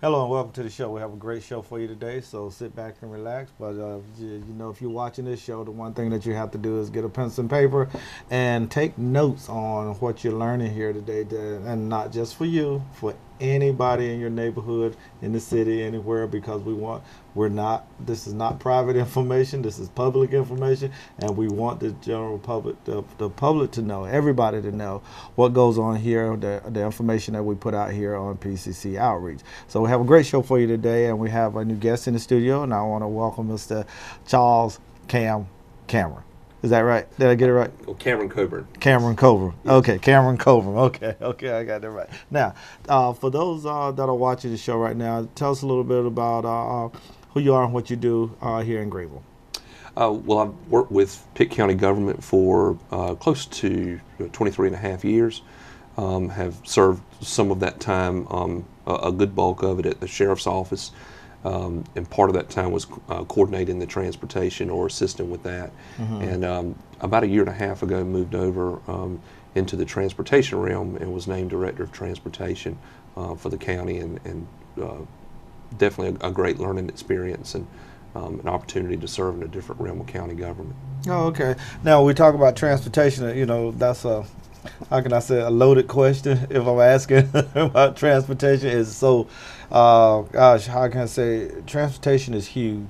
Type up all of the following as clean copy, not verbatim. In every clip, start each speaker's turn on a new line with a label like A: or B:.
A: Hello and welcome to the show. We have a great show for you today, so sit back and relax. But if you're watching this show, the one thing that you have to do is get a pencil and paper and take notes on what you're learning here today, and not just for you, for anybody in your neighborhood, in the city, anywhere, because we're not. This is not private information. This is public information, and we want the general public, the public to know, everybody to know what goes on here, the information that we put out here on PCC Outreach. So we have a great show for you today, and we have a new guest in the studio, and I want to welcome Mr. Charles Cameron. Is that right? Did I get it right?
B: Well, Cameron Coburn.
A: Cameron Coburn.
B: Yes.
A: Okay, Cameron Coburn. Okay, I got that right. Now, for those that are watching the show right now, tell us a little bit about who you are and what you do here in Greenville.
B: Well, I've worked with Pitt County government for close to 23 and a half years. Have served some of that time, a good bulk of it at the sheriff's office, and part of that time was coordinating the transportation or assisting with that. And about a year and a half ago, moved over into the transportation realm and was named director of transportation for the county, and definitely a great learning experience and an opportunity to serve in a different realm of county government.
A: Oh, okay. Now we talk about transportation. That's how can I say, a loaded question if I'm asking about transportation. Is so, gosh, how can I say, transportation is huge,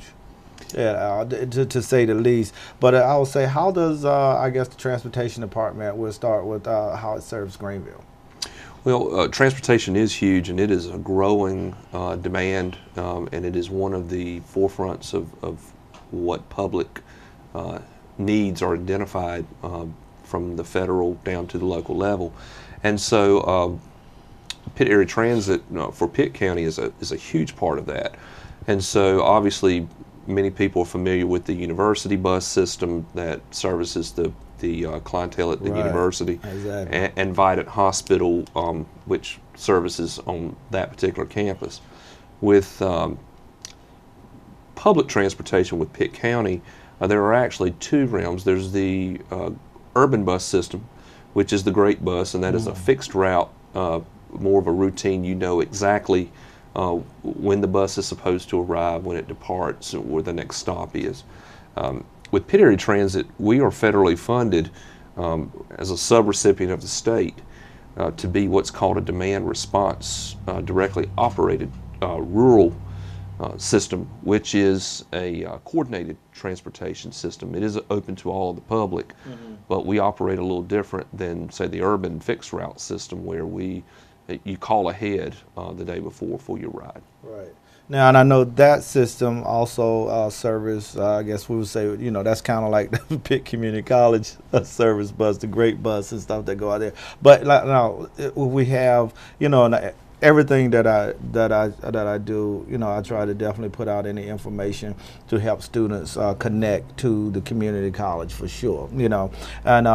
A: yeah, to say the least. But I would say, how does I guess the transportation department? We'll start with how it serves Greenville.
B: Well, transportation is huge, and it is a growing demand, and it is one of the forefronts of what public needs are identified from the federal down to the local level. And so Pitt Area Transit for Pitt County is a huge part of that. And so obviously many people are familiar with the university bus system that services the clientele at the university,
A: Exactly.
B: and Vidant Hospital, which services on that particular campus. With public transportation with Pitt County, there are actually two realms. There's the urban bus system, which is the Great Bus, and that is a fixed route, more of a routine. You know exactly when the bus is supposed to arrive, when it departs, and where the next stop is. With Pitt Area Transit, we are federally funded as a subrecipient of the state to be what's called a demand response directly operated rural system, which is a coordinated transportation system. It is open to all of the public, but we operate a little different than, say, the urban fixed route system, where you call ahead the day before for your ride.
A: Right. Now, and I know that system also service, I guess we would say, that's kind of like the Pitt Community College service bus, the Great Bus and stuff that go out there. But now we have, and everything that I do, I try to definitely put out any information to help students connect to the community college for sure. And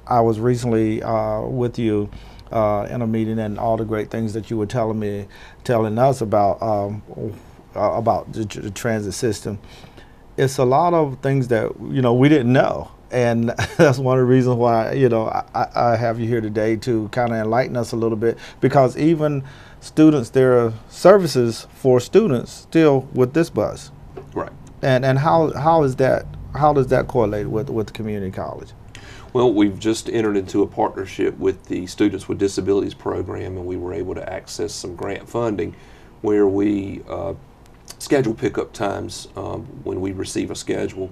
A: I was recently with you in a meeting, and all the great things that you were telling us about the transit system. It's a lot of things that we didn't know, and that's one of the reasons why I have you here today to kind of enlighten us a little bit, because even students, there are services for students still with this bus.
B: Right.
A: And how does that correlate with the community college?
B: Well, we've just entered into a partnership with the Students with Disabilities program, and we were able to access some grant funding where we schedule pickup times when we receive a schedule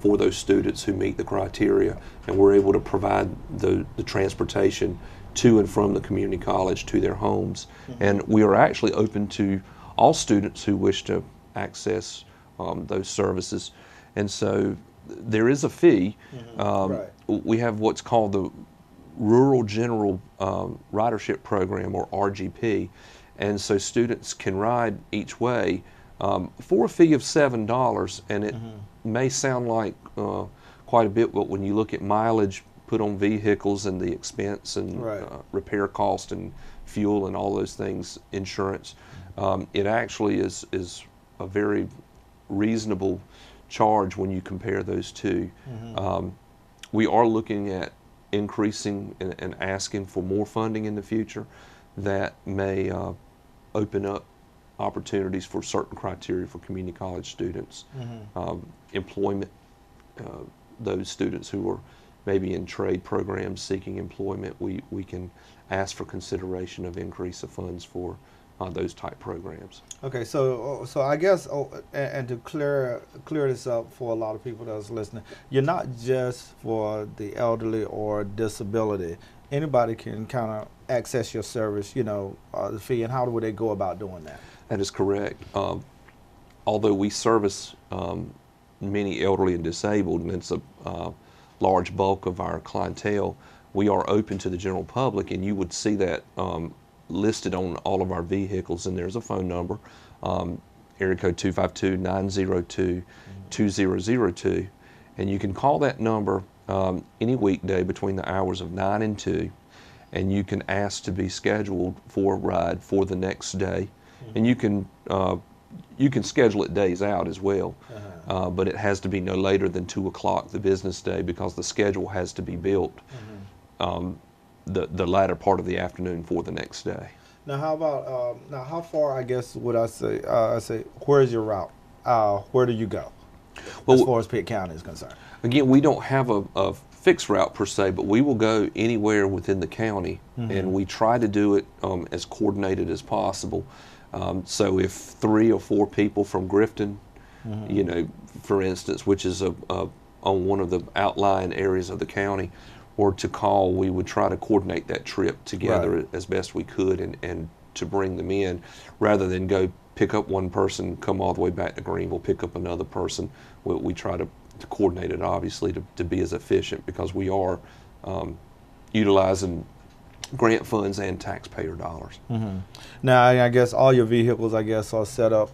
B: for those students who meet the criteria, and we're able to provide the transportation to and from the community college to their homes. And we are actually open to all students who wish to access those services. And so there is a fee.
A: Right.
B: We have what's called the Rural General Ridership Program, or RGP, and so students can ride each way for a fee of $7, and it may sound like quite a bit, but when you look at mileage put on vehicles and the expense and repair cost and fuel and all those things, insurance, it actually is a very reasonable charge when you compare those two. We are looking at increasing and asking for more funding in the future that may open up opportunities for certain criteria for community college students, employment, those students who are maybe in trade programs seeking employment, we can ask for consideration of increase of funds for those type programs.
A: Okay, so I guess, and to clear this up for a lot of people that's listening, you're not just for the elderly or disability. Anybody can kind of access your service, the fee, and how would they go about doing that?
B: That is correct. Although we service many elderly and disabled, and it's a large bulk of our clientele, we are open to the general public, and you would see that listed on all of our vehicles, and there's a phone number, area code 252-902-2002, and you can call that number any weekday between the hours of 9 and 2, and you can ask to be scheduled for a ride for the next day, and you can schedule it days out as well, but it has to be no later than 2 o'clock the business day, because the schedule has to be built the latter part of the afternoon for the next day.
A: Now, how about how far? I guess would I say where's your route? Where do you go? Well, as far as Pitt County is concerned.
B: Again, we don't have a fixed route per se, but we will go anywhere within the county, and we try to do it as coordinated as possible. So if 3 or 4 people from Grifton, for instance, which is on one of the outlying areas of the county, or to call, we would try to coordinate that trip together as best we could, and to bring them in, rather than go pick up one person, come all the way back to Greenville, pick up another person. We try to coordinate it, obviously, to be as efficient, because we are utilizing grant funds and taxpayer dollars.
A: Now, I guess all your vehicles, are set up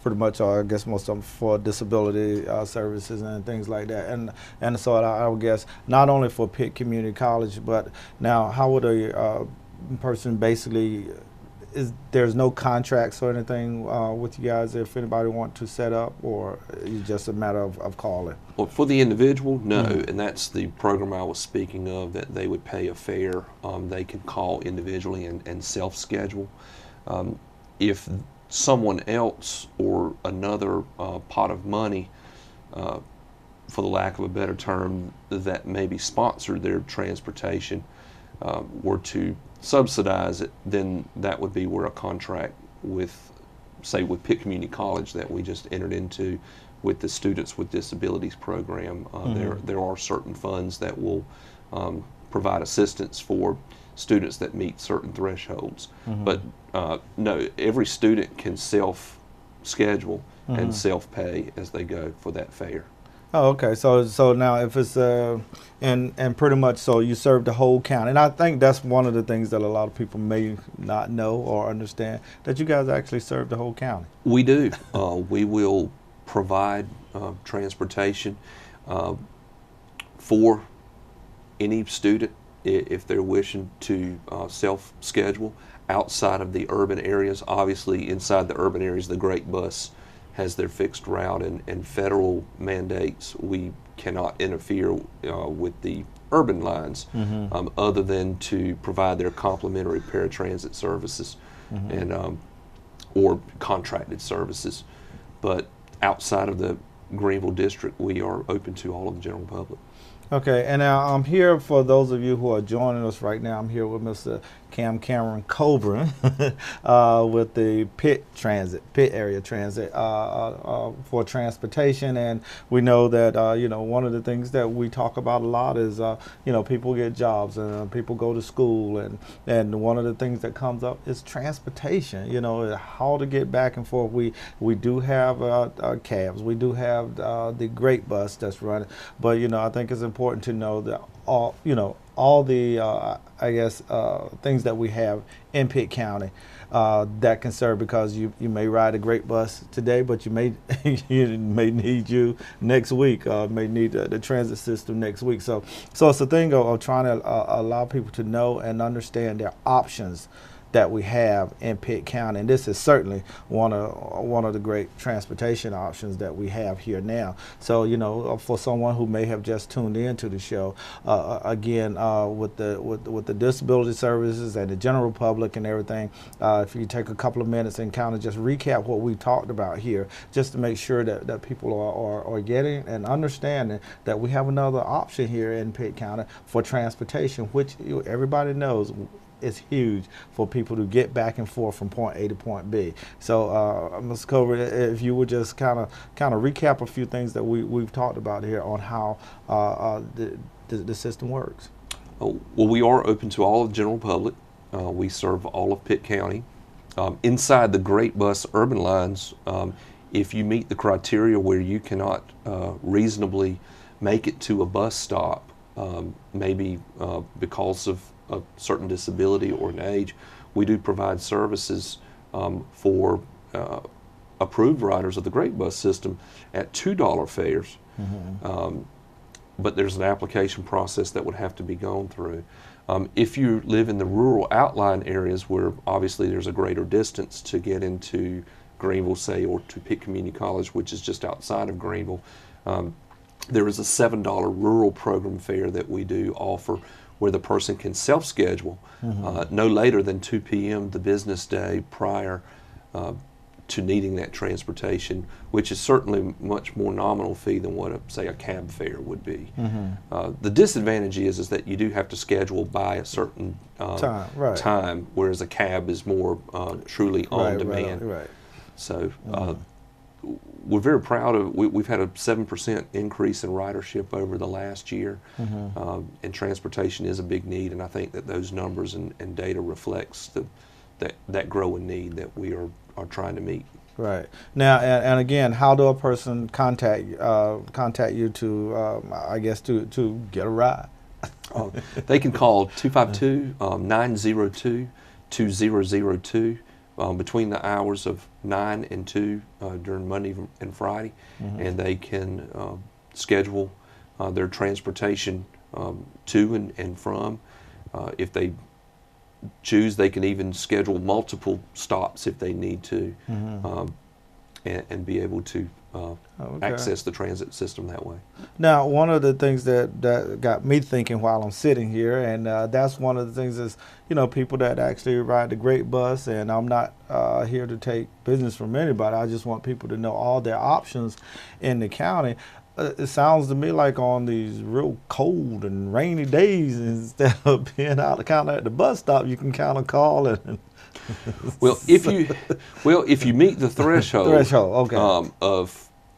A: pretty much, I guess most of them for disability services and things like that. And so I would guess not only for Pitt Community College, but now how would a person basically, there's no contracts or anything with you guys if anybody want to set up, or it's just a matter of calling?
B: Well, for the individual, no, and that's the program I was speaking of, that they would pay a fare. They can call individually and self-schedule. If someone else or another pot of money, for the lack of a better term, that maybe sponsored their transportation, were to subsidize it, then that would be where a contract with, say, with Pitt Community College that we just entered into with the Students with Disabilities program. There are certain funds that will provide assistance for students that meet certain thresholds. But no, every student can self-schedule and self-pay as they go for that fare.
A: Oh, okay. So now if it's and pretty much so you serve the whole county, and I think that's one of the things that a lot of people may not know or understand, that you guys actually serve the whole county.
B: We do. We will provide transportation for any student if they're wishing to self-schedule outside of the urban areas. Obviously, inside the urban areas, the Great Bus has their fixed route, and federal mandates, we cannot interfere with the urban lines other than to provide their complimentary paratransit services and or contracted services. But outside of the Greenville district, we are open to all of the general public.
A: Okay, and now I'm here for those of you who are joining us right now. I'm here with Mr. Cameron Coburn with the Pitt Area Transit for transportation, and we know that one of the things that we talk about a lot is people get jobs and people go to school, and one of the things that comes up is transportation. How to get back and forth. We do have cabs, we do have the Great Bus that's running, but I think it's important to know that all the things that we have in Pitt County that can serve, because you may ride a Great Bus today, but you may need you next week, may need the transit system next week. So it's a thing of trying to allow people to know and understand their options that we have in Pitt County, and this is certainly one of the great transportation options that we have here now. So, you know, for someone who may have just tuned into the show, again, with the disability services and the general public and everything, if you take a couple of minutes and kind of just recap what we talked about here, just to make sure that people are getting and understanding that we have another option here in Pitt County for transportation, which everybody knows is huge for people to get back and forth from point A to point B. So, Mr. Coburn, if you would just kind of recap a few things that we've talked about here on how the system works.
B: Well, we are open to all of the general public. We serve all of Pitt County. Inside the Great Bus urban lines, if you meet the criteria where you cannot reasonably make it to a bus stop, maybe because of a certain disability or an age, we do provide services for approved riders of the Great Bus system at $2 fares. Mm-hmm. But there's an application process that would have to be gone through. If you live in the rural outlying areas where obviously there's a greater distance to get into Greenville, say, or to Pitt Community College, which is just outside of Greenville, there is a $7 rural program fare that we do offer where the person can self-schedule no later than 2 p.m. the business day prior to needing that transportation, which is certainly much more nominal fee than what, say, a cab fare would be. Mm-hmm. The disadvantage is that you do have to schedule by a certain time, whereas a cab is more truly on demand.
A: Right.
B: So we're very proud of, we've had a 7% increase in ridership over the last year, and transportation is a big need, and I think that those numbers and data reflects that growing need that we are trying to meet.
A: Right. Now, and again, how do a person contact you to, I guess, to get a ride?
B: They can call 252-902-2002 between the hours of 9 and 2 during Monday and Friday, and they can schedule their transportation to and from. If they choose, they can even schedule multiple stops if they need to, and be able to access the transit system that way.
A: Now, one of the things that got me thinking while I'm sitting here, and that's one of the things is, you know, people that actually ride the Great Bus, and I'm not here to take business from anybody. I just want people to know all their options in the county. It sounds to me like on these real cold and rainy days, instead of being out kind of at the bus stop, you can kind of call and.
B: If you meet the threshold,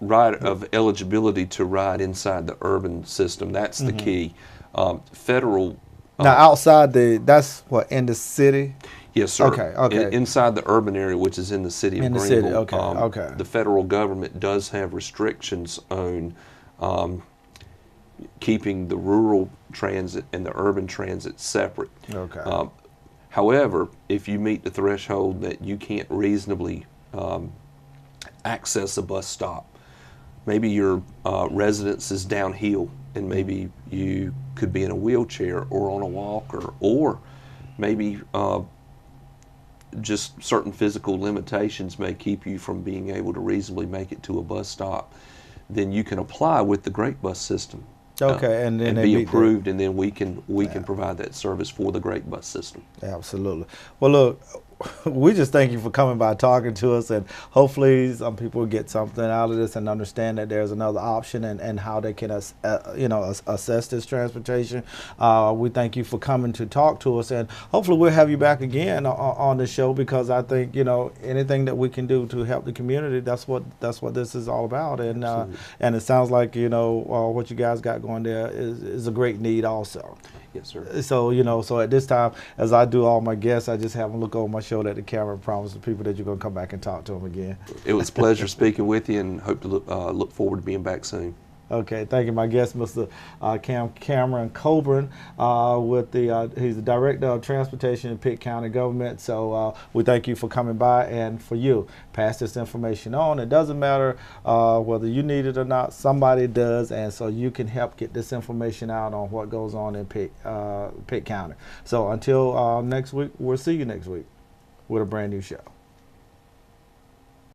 B: of eligibility to ride inside the urban system, that's the key. Federal.
A: Now outside that's what, in the city.
B: Yes, sir.
A: Okay.
B: Inside the urban area, which is in the city of Greenville,
A: the
B: federal government does have restrictions on keeping the rural transit and the urban transit separate.
A: Okay.
B: However, if you meet the threshold that you can't reasonably access a bus stop, maybe your residence is downhill, and maybe you could be in a wheelchair or on a walker, or maybe just certain physical limitations may keep you from being able to reasonably make it to a bus stop, then you can apply with the Great Bus system.
A: Okay, and then
B: be approved, and then we can provide that service for the Great Bus system.
A: Absolutely. Well, look, we just thank you for coming by, talking to us, and hopefully some people get something out of this and understand that there's another option and how they can assess this transportation. We thank you for coming to talk to us, and hopefully we'll have you back again on the show, because I think, you know, anything that we can do to help the community, that's what this is all about. And and it sounds like, you know, what you guys got going there is a great need also.
B: Yes, sir.
A: So, you know, so at this time, as I do all my guests, I just have them look over my shoulder at the camera and promise the people that you're going to come back and talk to them again.
B: It was a pleasure speaking with you, and hope to look forward to being back soon.
A: Okay, thank you. My guest, Mr. Cameron Coburn, he's the Director of Transportation in Pitt County Government. So we thank you for coming by, and for you, pass this information on. It doesn't matter whether you need it or not, somebody does, and so you can help get this information out on what goes on in Pitt County. So until next week, we'll see you next week. with a brand new show.